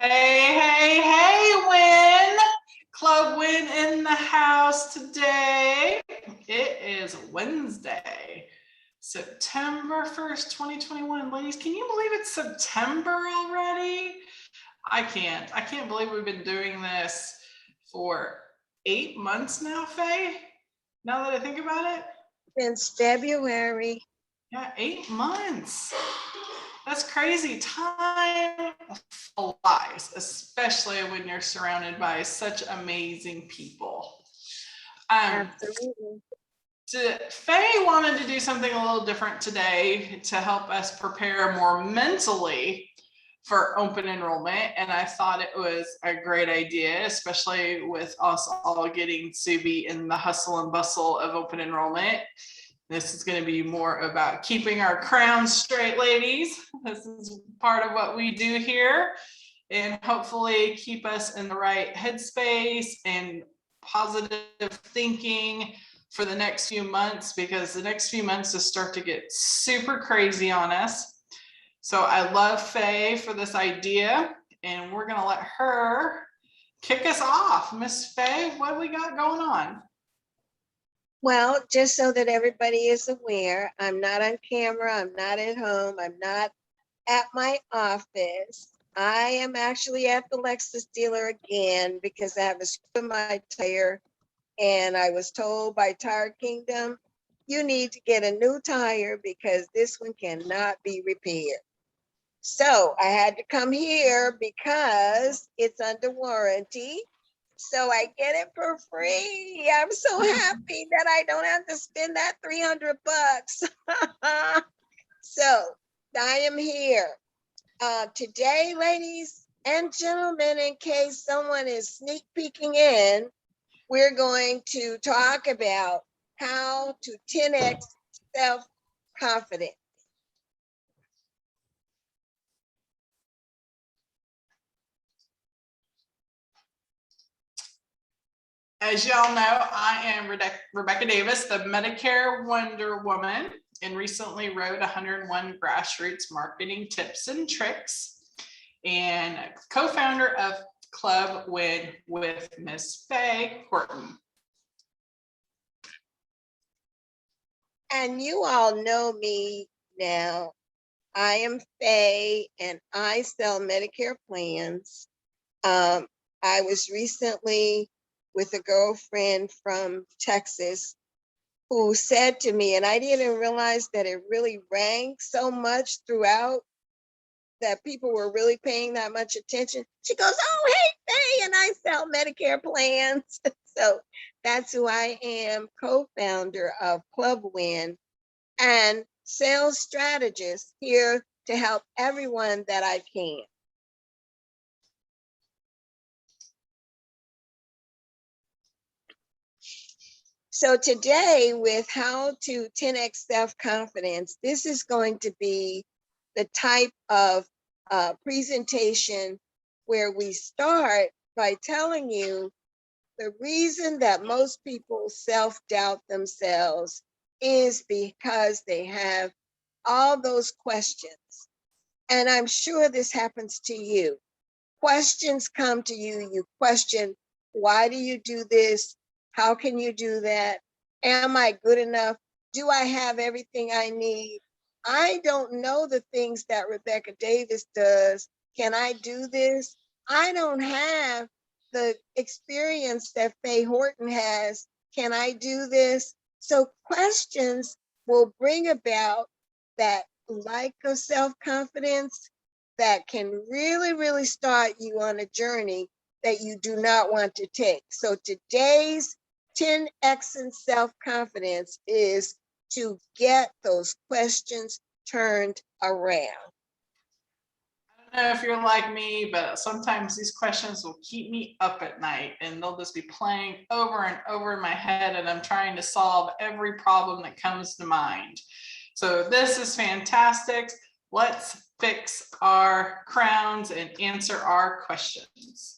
Hey, Win! Club Win in the house today. It is Wednesday, September 1st, 2021. Ladies, can you believe it's September already? I can't. I can't believe we've been doing this for 8 months now, Faye. Now that I think about it. Since February. Yeah, 8 months. That's crazy. Time flies, especially when you're surrounded by such amazing people. Absolutely. Faye wanted to do something a little different today to help us prepare more mentally for open enrollment. And I thought it was a great idea, especially with us all getting to be in the hustle and bustle of open enrollment. This is going to be more about keeping our crowns straight, ladies. This is part of what we do here, and hopefully keep us in the right headspace and positive thinking for the next few months, because the next few months just start to get super crazy on us. So I love Faye for this idea, and we're going to let her kick us off. Miss Faye, what do we got going on? Well, just so that everybody is aware, I'm not on camera, I'm not at home, I'm not at my office. I am actually at the Lexus dealer again because I have a screw in my tire, and I was told by Tire Kingdom, you need to get a new tire because this one cannot be repaired. So I had to come here because it's under warranty. So I get it for free. I'm so happy that I don't have to spend that $300. So I am here today, ladies and gentlemen, in case someone is sneak peeking in, we're going to talk about how to 10x self-confidence. As y'all know, I am Rebecca Davis, the Medicare Wonder Woman, and recently wrote 101 Grassroots Marketing Tips and Tricks, and co-founder of Club WIINer with Miss Faye Horton. And you all know me now. I am Faye, and I sell Medicare plans. I was recently with a girlfriend from Texas who said to me, and I didn't realize that it really rang so much throughout, that people were really paying that much attention. She goes, oh, hey, Faye, and I sell Medicare plans. So that's who I am, co-founder of Club WIINer and sales strategist here to help everyone that I can. So today, with how to 10x self-confidence, this is going to be the type of presentation where we start by telling you the reason that most people self-doubt themselves is because they have all those questions. And I'm sure this happens to you. Questions come to you, you question, why do you do this? How can you do that? Am I good enough? Do I have everything I need? I don't know the things that Rebecca Davis does. Can I do this? I don't have the experience that Faye Horton has. Can I do this? So questions will bring about that lack of self-confidence that can really, really start you on a journey that you do not want to take. So today's 10x in self-confidence is to get those questions turned around. I don't know if you're like me, but sometimes these questions will keep me up at night, and they'll just be playing over and over in my head, and I'm trying to solve every problem that comes to mind. So this is fantastic. Let's fix our crowns and answer our questions.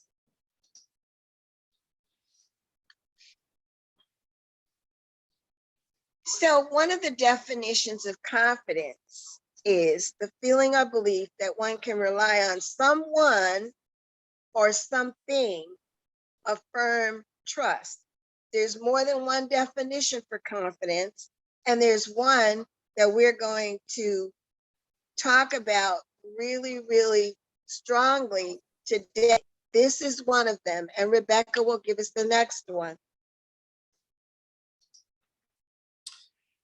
So one of the definitions of confidence is the feeling or belief that one can rely on someone or something affirm trust. There's more than one definition for confidence, and there's one that we're going to talk about really, really strongly today. This is one of them, and Rebecca will give us the next one.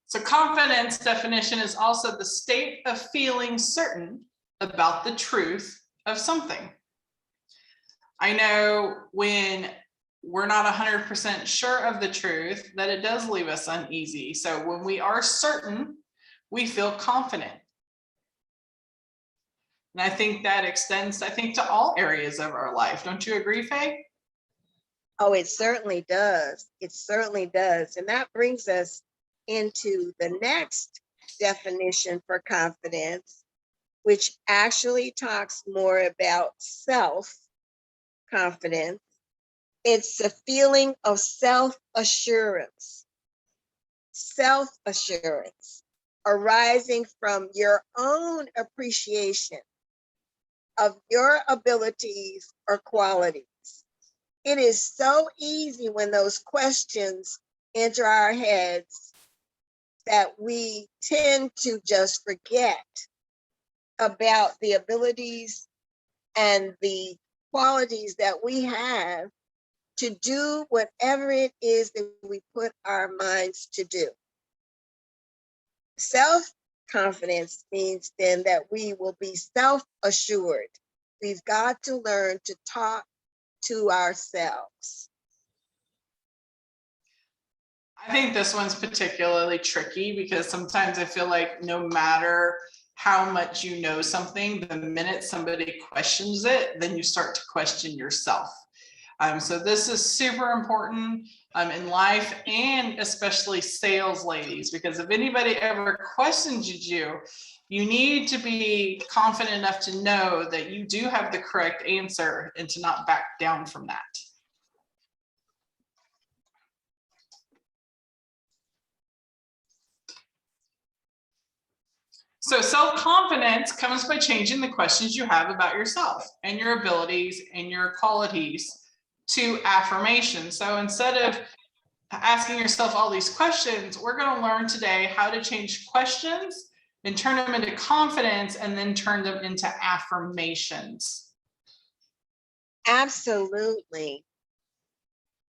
So confidence definition is also the state of feeling certain about the truth of something. I know when we're not 100% sure of the truth, that it does leave us uneasy. So when we are certain, we feel confident. And I think that extends, to all areas of our life. Don't you agree, Faye? Oh, it certainly does. It certainly does. And that brings us into the next definition for confidence, which actually talks more about self-confidence. It's a feeling of self-assurance arising from your own appreciation of your abilities or qualities. It is so easy when those questions enter our heads that we tend to just forget about the abilities and the qualities that we have to do whatever it is that we put our minds to do. Self-confidence means then that we will be self-assured. We've got to learn to talk to ourselves. I think this one's particularly tricky because sometimes I feel like no matter how much you know something, the minute somebody questions it, then you start to question yourself. So this is super important in life, and especially sales ladies, because if anybody ever questions you, you need to be confident enough to know that you do have the correct answer and to not back down from that. So self-confidence comes by changing the questions you have about yourself and your abilities and your qualities to affirmations. So instead of asking yourself all these questions, we're going to learn today how to change questions and turn them into confidence and then turn them into affirmations. Absolutely.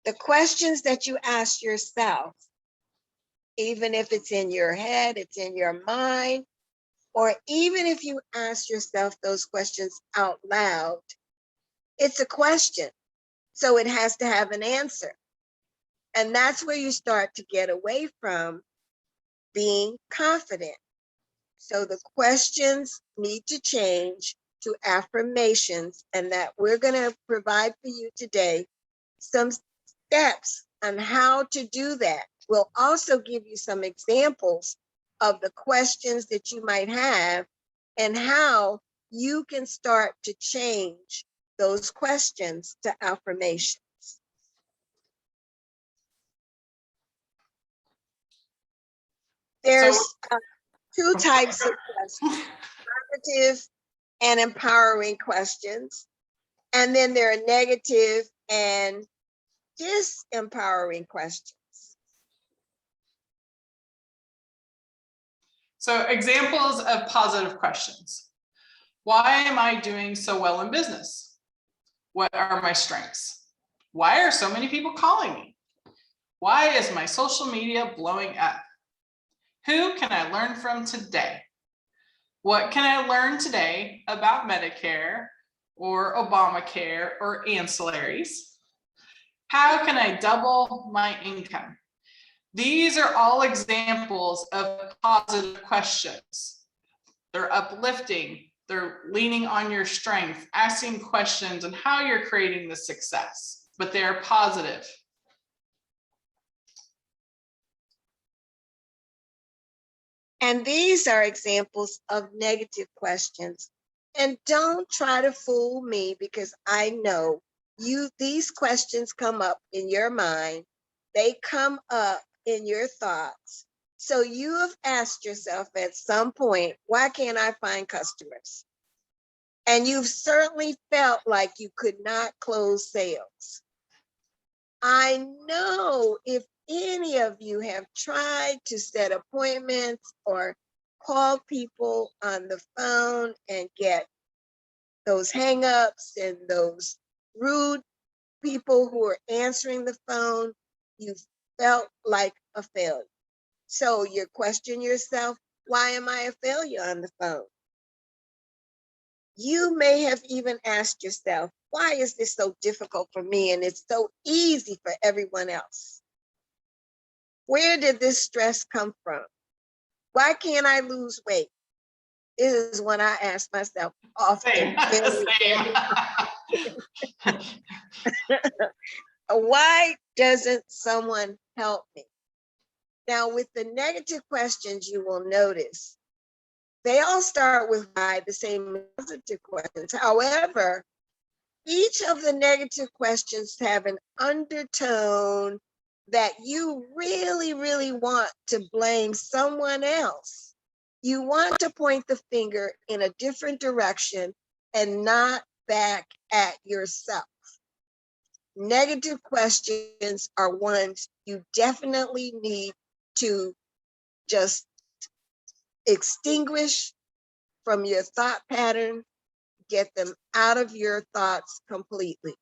The questions that you ask yourself, even if it's in your head, it's in your mind, or even if you ask yourself those questions out loud, it's a question. So it has to have an answer. And that's where you start to get away from being confident. So the questions need to change to affirmations, and that we're going to provide for you today some steps on how to do that. We'll also give you some examples of the questions that you might have and how you can start to change those questions to affirmations. There's two types of questions, positive and empowering questions. And then there are negative and disempowering questions. So examples of positive questions. Why am I doing so well in business? What are my strengths? Why are so many people calling me? Why is my social media blowing up? Who can I learn from today? What can I learn today about Medicare or Obamacare or ancillaries? How can I double my income? These are all examples of positive questions. They're uplifting, they're leaning on your strength, asking questions on how you're creating the success, but they are positive. And these are examples of negative questions. And don't try to fool me, because I know these questions come up in your mind. They come up in your thoughts. So you have asked yourself at some point, why can't I find customers? And you've certainly felt like you could not close sales. I know if any of you have tried to set appointments or call people on the phone and get those hangups and those rude people who are answering the phone, you felt like a failure. So you question yourself, why am I a failure on the phone? You may have even asked yourself, why is this so difficult for me and it's so easy for everyone else? Where did this stress come from? Why can't I lose weight? This is what I ask myself often. Same. Why doesn't someone help me? Now, with the negative questions, you will notice they all start with why, the same positive questions. However, each of the negative questions have an undertone that you really, really want to blame someone else. You want to point the finger in a different direction and not back at yourself. Negative questions are ones you definitely need to just extinguish from your thought pattern, get them out of your thoughts completely.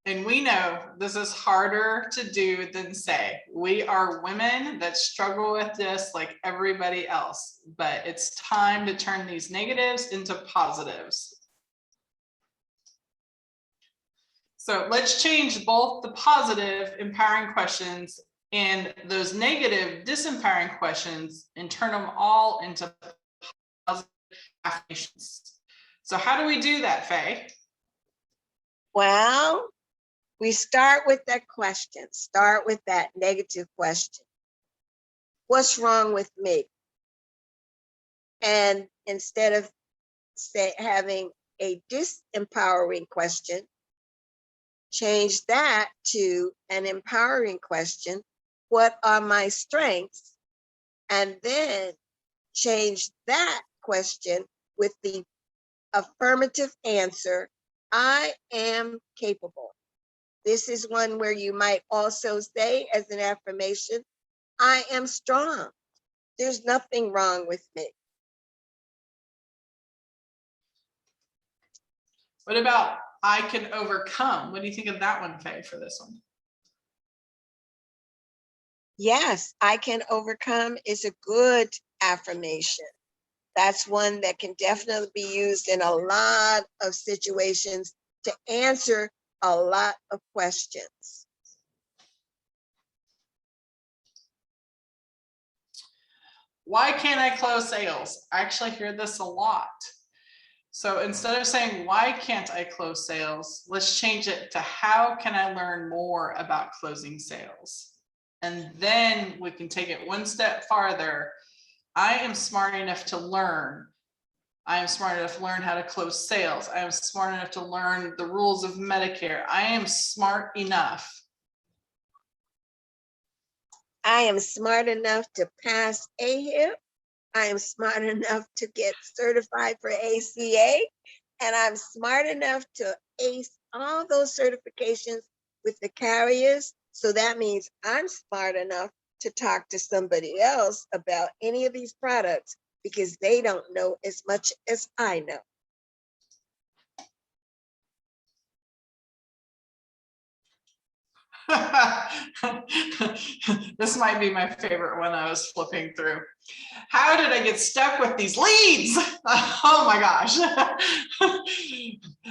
And we know this is harder to do than say. We are women that struggle with this like everybody else, but it's time to turn these negatives into positives. So let's change both the positive, empowering questions and those negative, disempowering questions and turn them all into positive affirmations. So how do we do that, Faye? Well, we start with that question, start with that negative question. What's wrong with me? And instead of having a disempowering question, change that to an empowering question. What are my strengths? And then change that question with the affirmative answer, I am capable. This is one where you might also say as an affirmation, I am strong. There's nothing wrong with me. What about I can overcome? What do you think of that one, Faye, for this one? Yes, I can overcome is a good affirmation. That's one that can definitely be used in a lot of situations to answer a lot of questions. Why can't I close sales? I actually hear this a lot. So instead of saying, why can't I close sales? Let's change it to how can I learn more about closing sales? And then we can take it one step farther. I am smart enough to learn. I am smart enough to learn how to close sales. I am smart enough to learn the rules of Medicare. I am smart enough. I am smart enough to pass AHIP. I am smart enough to get certified for ACA. And I'm smart enough to ace all those certifications with the carriers. So that means I'm smart enough to talk to somebody else about any of these products because they don't know as much as I know. This might be my favorite one I was flipping through. How did I get stuck with these leads? Oh my gosh.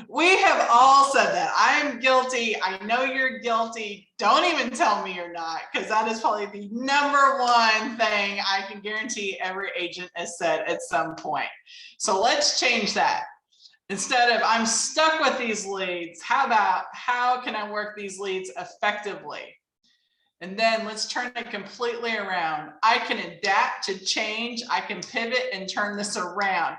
We have all said that. I'm guilty. I know you're guilty. Don't even tell me you're not, because that is probably the number one thing I can guarantee every agent has said at some point. So let's change that. Instead of I'm stuck with these leads, how about how can I work these leads effectively? And then let's turn it completely around. I can adapt to change. I can pivot and turn this around.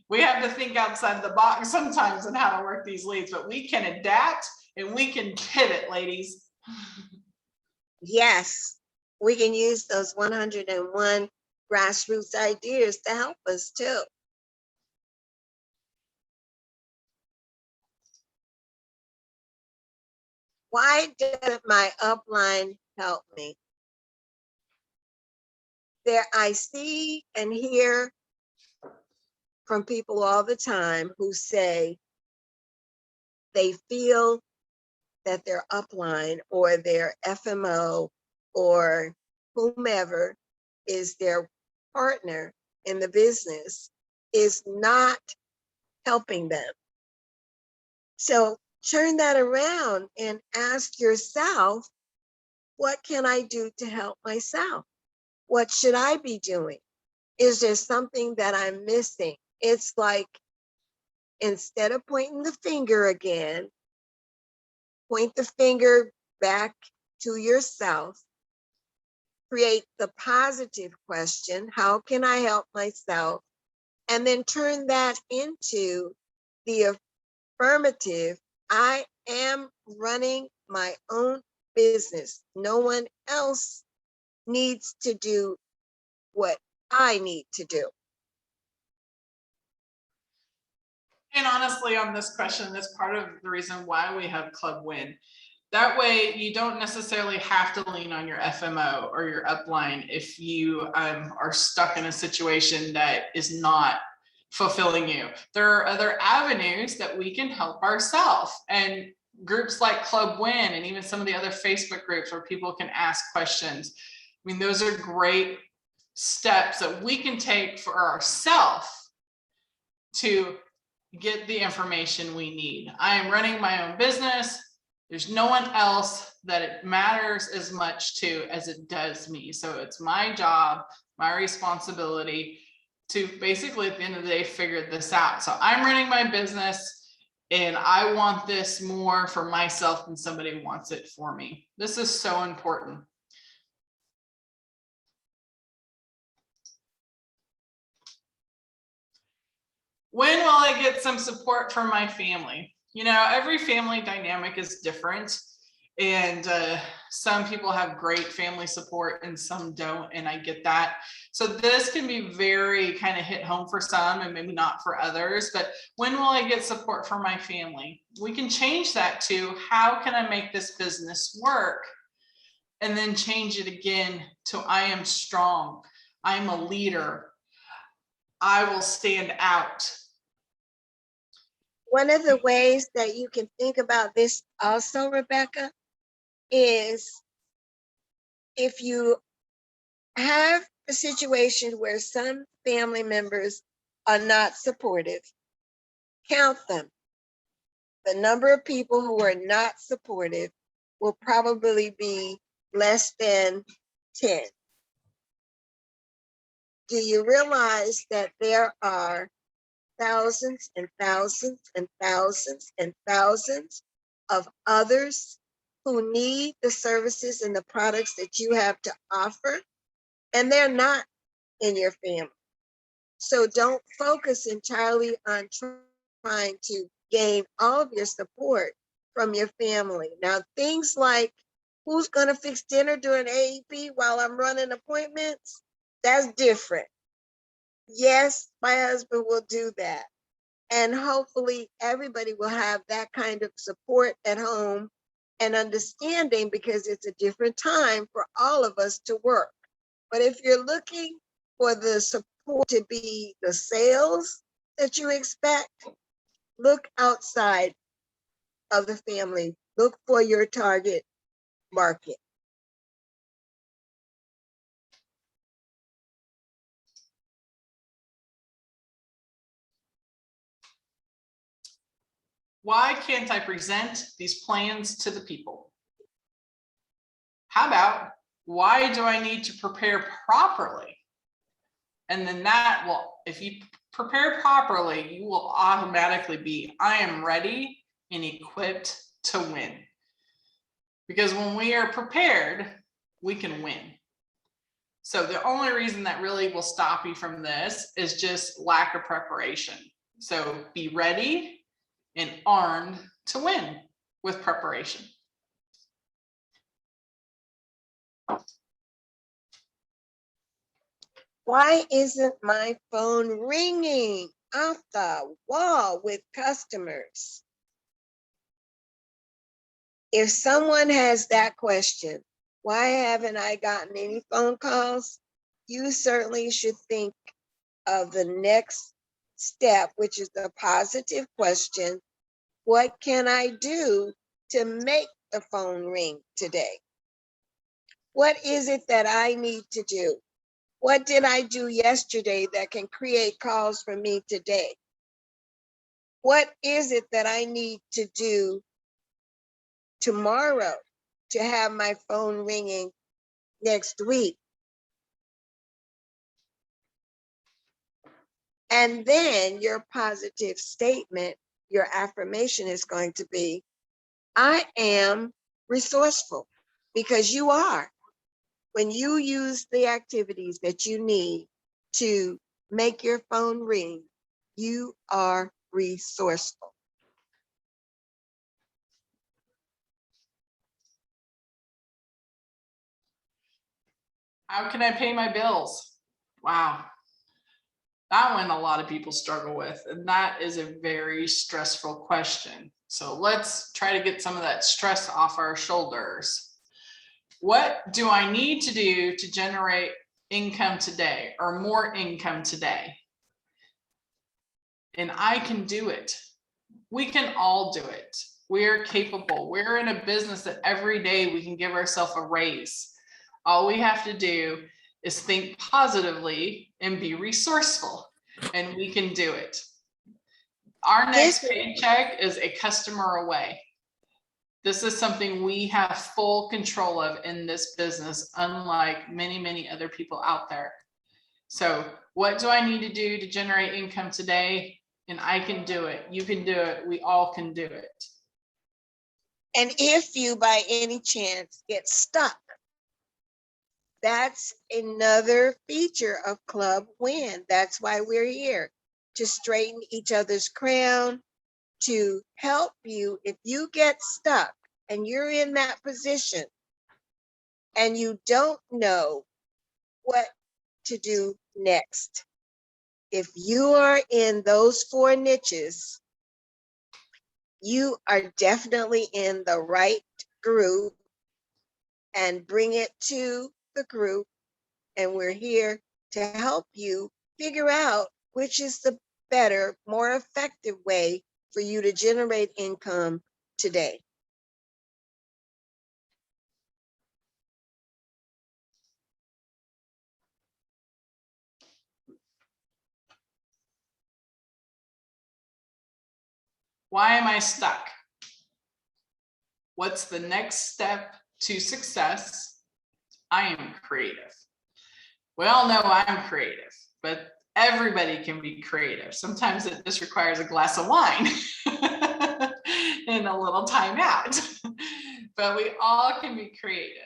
We have to think outside the box sometimes on how to work these leads, but we can adapt and we can pivot, ladies. Yes, we can use those 101 grassroots ideas to help us too. Why doesn't my upline help me? There, I see and hear from people all the time who say they feel that their upline or their FMO or whomever is their partner in the business is not helping them. So turn that around and ask yourself, what can I do to help myself? What should I be doing? Is there something that I'm missing? It's like, instead of pointing the finger again, point the finger back to yourself, create the positive question, how can I help myself? And then turn that into the affirmative, I am running my own business. No one else needs to do what I need to do. And honestly, on this question, that's part of the reason why we have Club WIIN. That way, you don't necessarily have to lean on your FMO or your upline if you are stuck in a situation that is not fulfilling you. There are other avenues that we can help ourselves, and groups like Club WIIN and even some of the other Facebook groups where people can ask questions. I mean, those are great steps that we can take for ourselves to get the information we need. I am running my own business. There's no one else that it matters as much to as it does me. So it's my job, my responsibility to basically at the end of the day figure this out. So I'm running my business and I want this more for myself than somebody wants it for me. This is so important. When will I get some support from my family? You know, every family dynamic is different. And some people have great family support and some don't. And I get that. So this can be very kind of hit home for some and maybe not for others. But when will I get support from my family? We can change that to, how can I make this business work? And then change it again to, I am strong. I'm a leader. I will stand out. One of the ways that you can think about this also, Rebecca, is if you have a situation where some family members are not supportive, count them. The number of people who are not supportive will probably be less than 10. Do you realize that there are thousands and thousands and thousands and thousands of others who need the services and the products that you have to offer, and they're not in your family? So don't focus entirely on trying to gain all of your support from your family. Now, things like, who's going to fix dinner during AEP while I'm running appointments? That's different. Yes, my husband will do that. And hopefully everybody will have that kind of support at home and understanding, because it's a different time for all of us to work. But if you're looking for the support to be the sales that you expect, look outside of the family. Look for your target market. Why can't I present these plans to the people? How about, why do I need to prepare properly? And then that will, if you prepare properly, you will automatically be, I am ready and equipped to win. Because when we are prepared, we can win. So the only reason that really will stop you from this is just lack of preparation. So be ready and armed to win with preparation. Why isn't my phone ringing off the wall with customers? If someone has that question, why haven't I gotten any phone calls? You certainly should think of the next step, which is the positive question. What can I do to make the phone ring today? What is it that I need to do? What did I do yesterday that can create calls for me today? What is it that I need to do tomorrow to have my phone ringing next week? And then your positive statement, your affirmation is going to be, I am resourceful, because you are. When you use the activities that you need to make your phone ring, you are resourceful. How can I pay my bills? Wow. That one a lot of people struggle with, and that is a very stressful question. So let's try to get some of that stress off our shoulders. What do I need to do to generate income today or more income today? And I can do it. We can all do it. We're capable. We're in a business that every day we can give ourselves a raise. All we have to do is think positively and be resourceful, and we can do it. Our next paycheck is a customer away. This is something we have full control of in this business, unlike many, many other people out there. So what do I need to do to generate income today? And I can do it. You can do it. We all can do it. And if you by any chance get stuck, that's another feature of Club WIINer. That's why we're here, to straighten each other's crown, to help you if you get stuck and you're in that position and you don't know what to do next. If you are in those 4 niches, you are definitely in the right group, and bring it to the group. And we're here to help you figure out which is the better, more effective way for you to generate income today. Why am I stuck? What's the next step to success? I am creative. We all know I'm creative, but everybody can be creative. Sometimes it just requires a glass of wine and a little time out, but we all can be creative.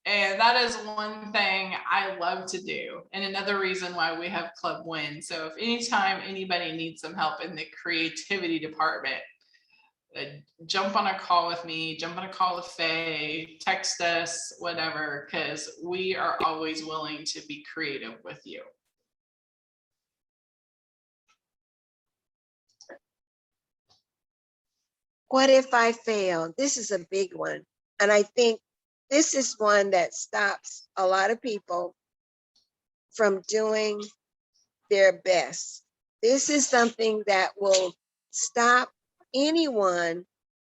And that is one thing I love to do. And another reason why we have Club WIINer. So if anytime anybody needs some help in the creativity department, jump on a call with me, jump on a call with Faye, text us, whatever, because we are always willing to be creative with you. What if I fail? This is a big one. And I think this is one that stops a lot of people from doing their best. This is something that will stop anyone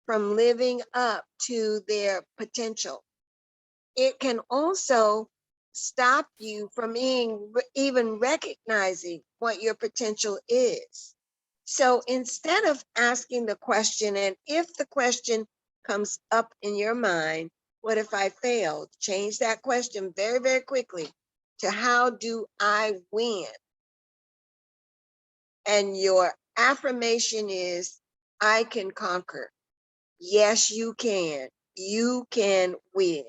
from living up to their potential. It can also stop you from even recognizing what your potential is. So instead of asking the question, and if the question comes up in your mind, what if I failed? Change that question very, very quickly to how do I win? And your affirmation is, I can conquer. Yes, you can. You can win.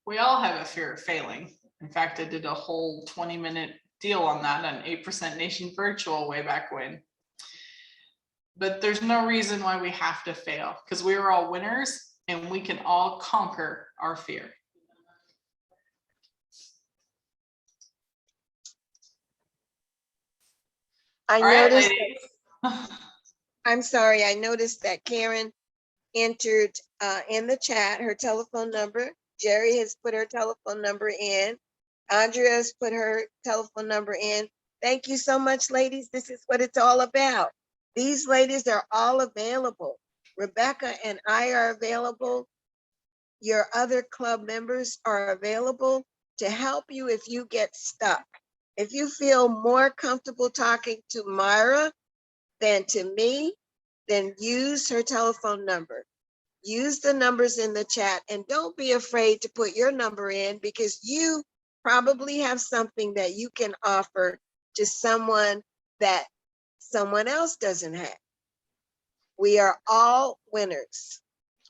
We all have a fear of failing. In fact, I did a whole 20-minute deal on that on 8% Nation Virtual way back when. But there's no reason why we have to fail, because we are all winners and we can all conquer our fear. I All right, noticed ladies. I'm sorry, I noticed that Karen entered in the chat her telephone number. Jerry has put her telephone number in. Andrea has put her telephone number in. Thank you so much, ladies. This is what it's all about. These ladies are all available. Rebecca and I are available. Your other club members are available to help you if you get stuck. If you feel more comfortable talking to Myra than to me, then use her telephone number. Use the numbers in the chat, and don't be afraid to put your number in, because you probably have something that you can offer to someone that someone else doesn't have. We are all winners.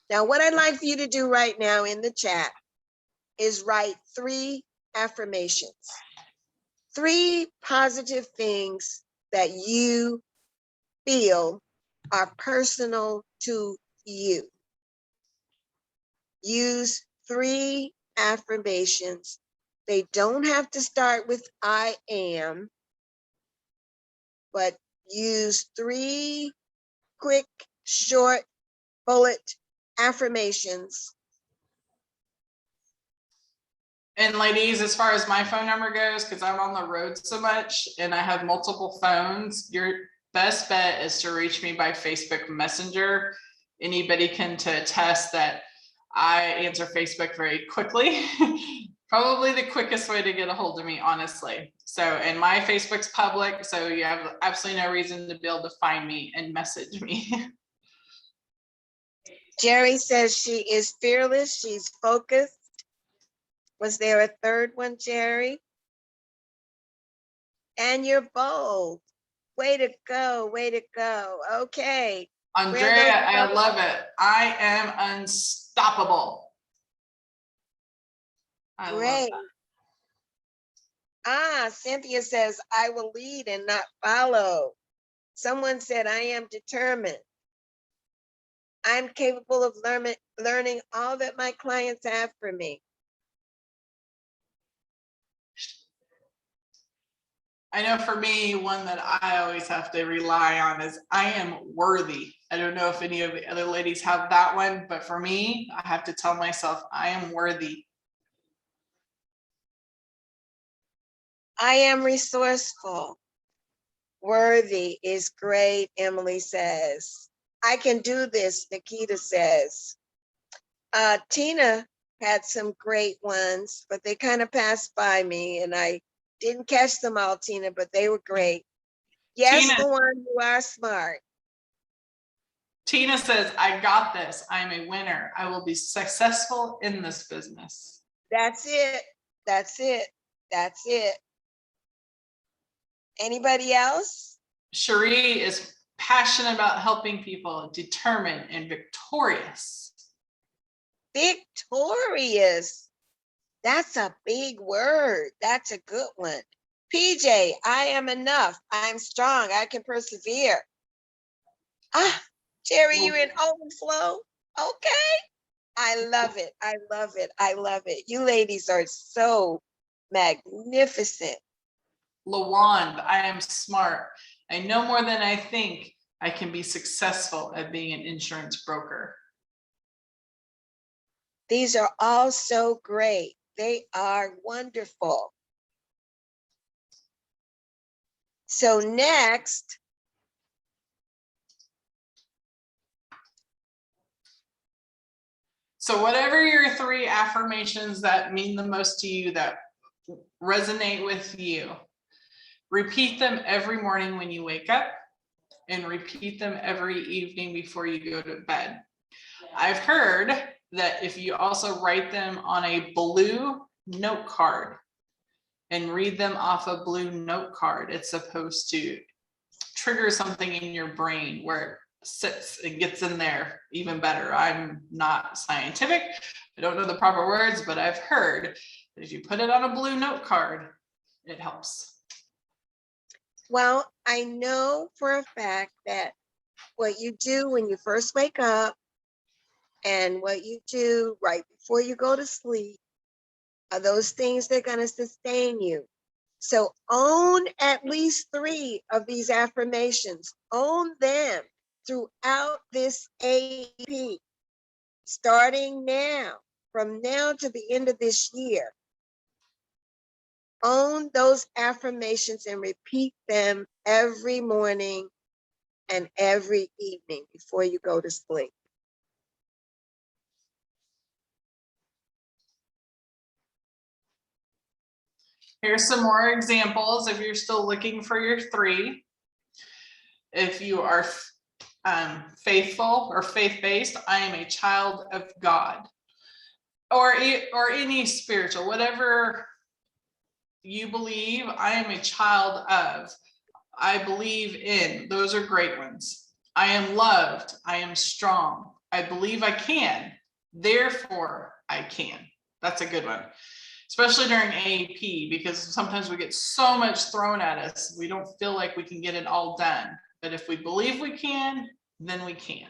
Now, what I'd like for you to do right now in the chat is write 3 affirmations, 3 positive things that you feel are personal to you. Use 3 affirmations. They don't have to start with I am, but use 3 quick, short, bullet affirmations. And ladies, as far as my phone number goes, because I'm on the road so much and I have multiple phones, your best bet is to reach me by Facebook Messenger. Anybody can attest that I answer Facebook very quickly. Probably the quickest way to get a hold of me, honestly. So, and my Facebook's public, so you have absolutely no reason to be able to find me and message me. Jerry says she is fearless, she's focused. Was there a third one, Jerry? And you're bold. Way to go, way to go. Okay. Andrea, I love it. I am unstoppable. I Great. love that. Cynthia says, I will lead and not follow. Someone said, I am determined. I'm capable of learning all that my clients have for me. I know for me, one that I always have to rely on is I am worthy. I don't know if any of the other ladies have that one, but for me, I have to tell myself I am worthy. I am resourceful. Worthy is great, Emily says. I can do this, Nikita says. Tina had some great ones, but they kind of passed by me and I didn't catch them all, Tina, but they were great. Yes, Tina, the one you are smart. Tina says, I got this. I'm a winner. I will be successful in this business. That's it. That's it. That's it. Anybody else? Cherie is passionate about helping people, determined and victorious. Victorious. That's a big word. That's a good one. PJ, I am enough. I'm strong. I can persevere. Jerry, you're in overflow. Okay. I love it. I love it. I love it. You ladies are so magnificent. LaWand, I am smart. I know more than I think. I can be successful at being an insurance broker. These are all so great. They are wonderful. So next, so whatever your 3 affirmations that mean the most to you, that resonate with you, repeat them every morning when you wake up and repeat them every evening before you go to bed. I've heard that if you also write them on a blue note card and read them off a blue note card, it's supposed to trigger something in your brain where it sits and gets in there even better. I'm not scientific. I don't know the proper words, but I've heard that if you put it on a blue note card, it helps. well, I know for a fact that what you do when you first wake up and what you do right before you go to sleep are those things that are going to sustain you. So own at least 3 of these affirmations. Own them. throughout this AP, starting now, from now to the end of this year. Own those affirmations and repeat them every morning and every evening before you go to sleep. Here's some more examples if you're still looking for your 3. If you are faithful or faith-based, I am a child of God. Or any spiritual, whatever you believe, I am a child of. I believe in. Those are great ones. I am loved. I am strong. I believe I can. Therefore, I can. That's a good one, especially during AP, because sometimes we get so much thrown at us, we don't feel like we can get it all done. But if we believe we can, then we can.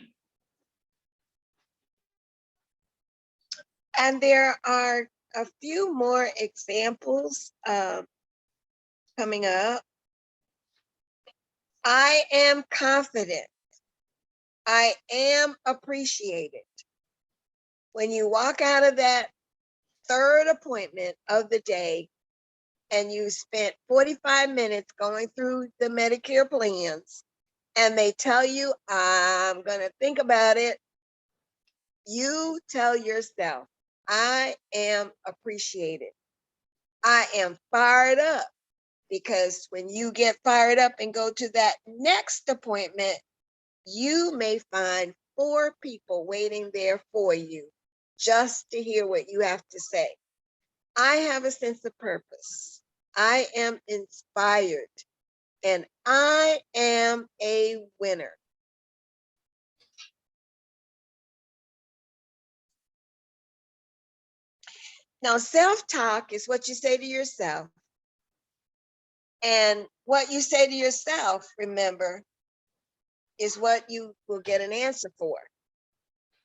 And there are a few more examples coming up. I am confident. I am appreciated. When you walk out of that third appointment of the day and you spent 45 minutes going through the Medicare plans and they tell you, I'm going to think about it, you tell yourself, I am appreciated. I am fired up. Because when you get fired up and go to that next appointment, you may find 4 people waiting there for you just to hear what you have to say. I have a sense of purpose. I am inspired, and I am a winner. Now, self-talk is what you say to yourself. And what you say to yourself, remember, is what you will get an answer for.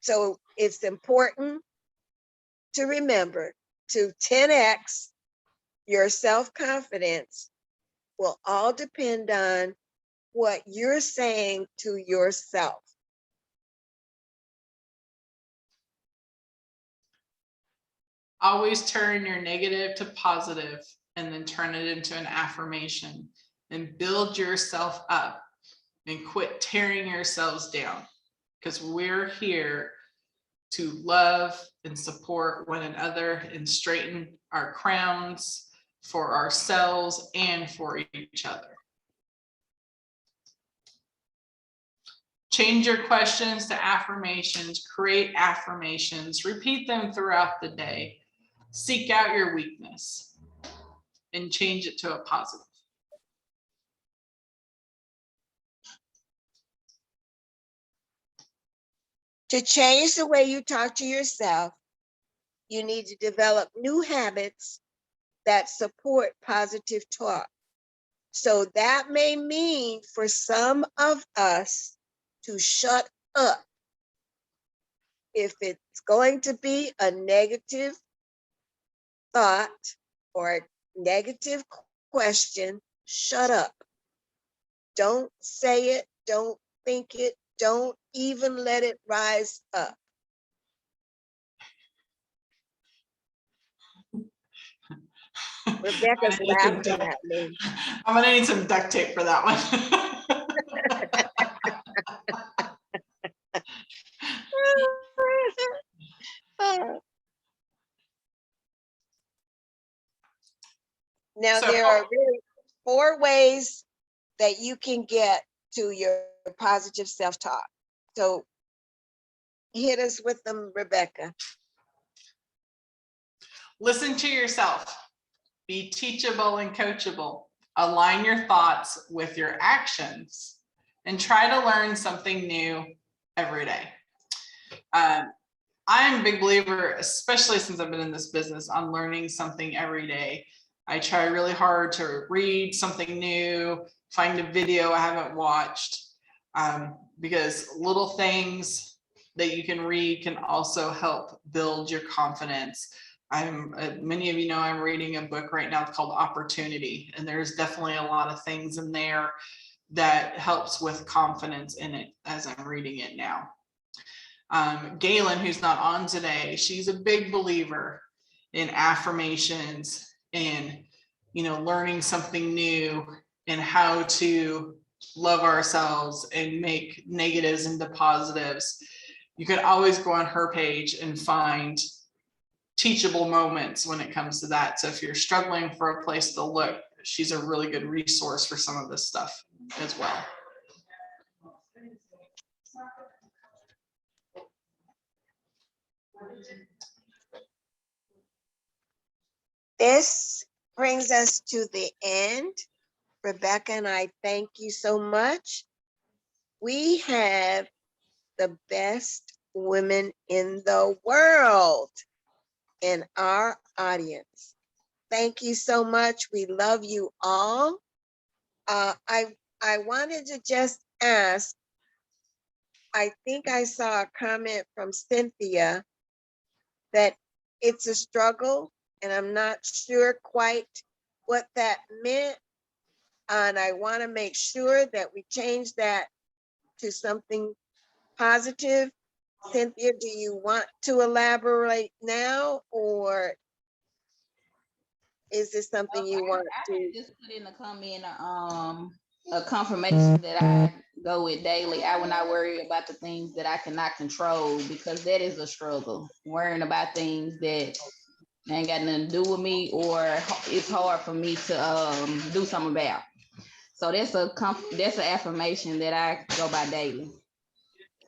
So it's important to remember to 10x your self-confidence will all depend on what you're saying to yourself. Always turn your negative to positive and then turn it into an affirmation and build yourself up and quit tearing yourselves down, because we're here to love and support one another and straighten our crowns for ourselves and for each other. Change your questions to affirmations, create affirmations, repeat them throughout the day. Seek out your weakness and change it to a positive. To change the way you talk to yourself, you need to develop new habits that support positive talk. So that may mean for some of us to shut up. If it's going to be a negative thought or a negative question, shut up. Don't say it, don't think it, don't even let it rise up. Rebecca's laughing at me. I'm gonna need some duct tape for that one. Now, there are really 4 ways that you can get to your positive self-talk. So hit us with them, Rebecca. Listen to yourself. Be teachable and coachable. Align your thoughts with your actions and try to learn something new every day. I'm a big believer, especially since I've been in this business, on learning something every day. I try really hard to read something new, find a video I haven't watched, because little things that you can read can also help build your confidence. Many of you know I'm reading a book right now called Opportunity, and there's definitely a lot of things in there that helps with confidence in it as I'm reading it now. Galen, who's not on today, she's a big believer in affirmations and, you know, learning something new and how to love ourselves and make negatives into positives. You can always go on her page and find teachable moments when it comes to that. So if you're struggling for a place to look, she's a really good resource for some of this stuff as well. This brings us to the end. Rebecca and I thank you so much. We have the best women in the world in our audience. Thank you so much. We love you all. I wanted to just ask, I think I saw a comment from Cynthia that it's a struggle, and I'm not sure quite what that meant. And I want to make sure that we change that to something positive. Cynthia, do you want to elaborate now, or is this something you want to? Just put in a comment, a confirmation that I go with daily. I will not worry about the things that I cannot control, because that is a struggle. Worrying about things that ain't got nothing to do with me, or it's hard for me to do something about. So that's an affirmation that I go by daily.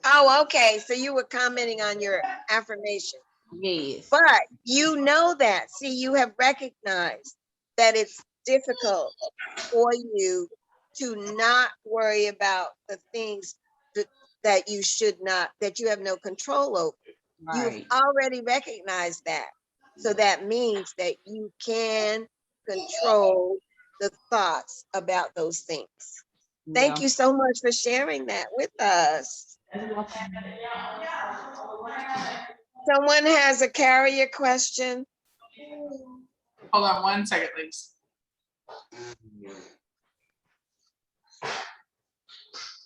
Oh, okay. So you were commenting on your affirmation. Yes. But you know that. See, you have recognized that it's difficult for you to not worry about the things that you should not, that you have no control over. Right. You've already recognized that. So that means that you can control the thoughts about those things. Thank you so much for sharing that with us. Someone has a carrier question. Hold on one second, please.